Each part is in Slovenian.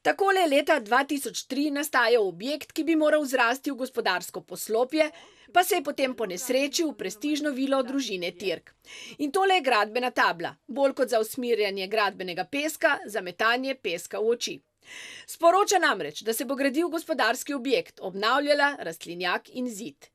Takole leta 2003 nastaja objekt, ki bi moral zrasti v gospodarsko poslopje, pa se je potem ponesrečil v prestižno vilo družine Tirk. In tole je gradbena tabla, bolj kot za usmerjanje gradbenega peska, za metanje peska v oči. Sporoča namreč, da se bo gradil gospodarski objekt, obnavljala rastlinjak in zid.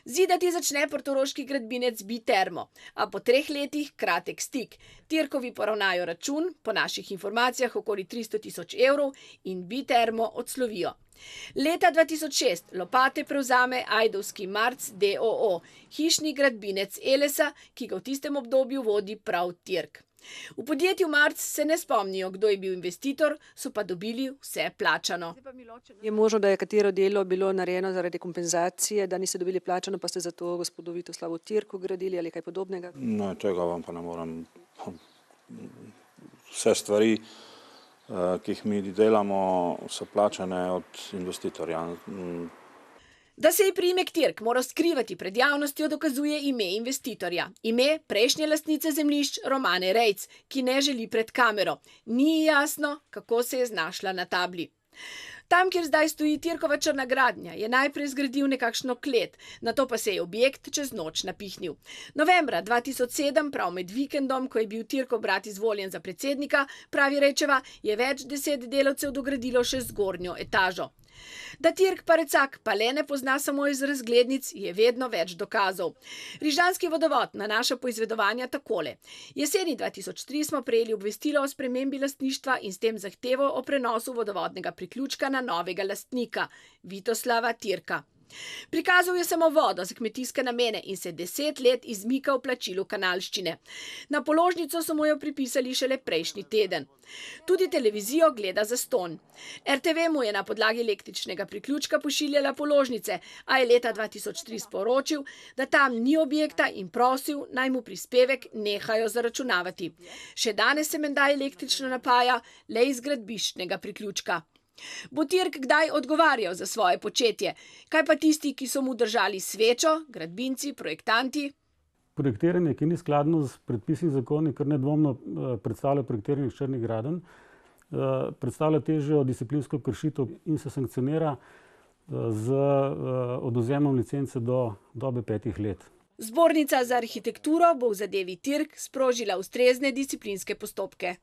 Zidati začne portoroški gradbinec Bitermo, a po 3 letih kratek stik. Tirkovi poravnajo račun, po naših informacijah okoli 300 000 evrov, in Bitermo odslovijo. Leta 2006 lopate prevzame ajdovski Marc d.o.o., hišni gradbinec Elesa, ki ga v tistem obdobju vodi prav Tirk. V podjetju Marc se ne spomnijo, kdo je bil investitor, so pa dobili vse plačano. Je možno, da je katero delo bilo narejeno zaradi kompenzacije, da niste dobili plačano, pa ste zato gospodu Vitoslavu Tirku gradili ali kaj podobnega? Ne, tega vam pa ne morem. Vse stvari, ki jih mi delamo, so plačane od investitorja. Da se je priimek Tirk moral skrivati pred javnostjo, dokazuje ime investitorja. Ime prejšnje lastnice zemljišč Romane Rejc, ki ne želi pred kamero. Ni jasno, kako se je znašla na tabli. Tam, kjer zdaj stoji Tirkova črna gradnja, je najprej zgradil nekakšno klet, nato pa se je objekt čez noč napihnil. Novembra 2007, prav med vikendom, ko je bil Tirkov brat izvoljen za predsednika, pravi Rejčeva, je več 10 delavcev dogradilo še zgornjo etažo. Da Tirk Parecak pa le ne pozna samo iz razglednic, je vedno več dokazov. Rižanski vodovod nanaša poizvedovanja takole. Jeseni 2003 smo prejeli obvestilo o spremembi lastništva in s tem zahtevo o prenosu vodovodnega priključka na novega lastnika, Vitoslava Tirka. Prikazal je samo vodo za kmetijske namene in se 10 let izmikal plačilu kanalščine. Na položnico so mu jo pripisali šele prejšnji teden. Tudi televizijo gleda zastonj. RTV mu je na podlagi električnega priključka pošiljala položnice, a je leta 2003 sporočil, da tam ni objekta in prosil, naj mu prispevek nehajo zaračunavati. Še danes se menda električno napaja le iz gradbiščnega priključka. Bo Tirk kdaj odgovarjal za svoje početje? Kaj pa tisti, ki so mu držali svečo, gradbinci, projektanti? Projektiranje, ki ni skladno z predpisi in zakoni, kar nedvomno predstavlja projektiranje črnih gradenj, predstavlja težjo disciplinsko kršitev in se sankcionira z odvzemom licence do dobe 5 let. Zbornica za arhitekturo bo v zadevi Tirk sprožila ustrezne disciplinske postopke.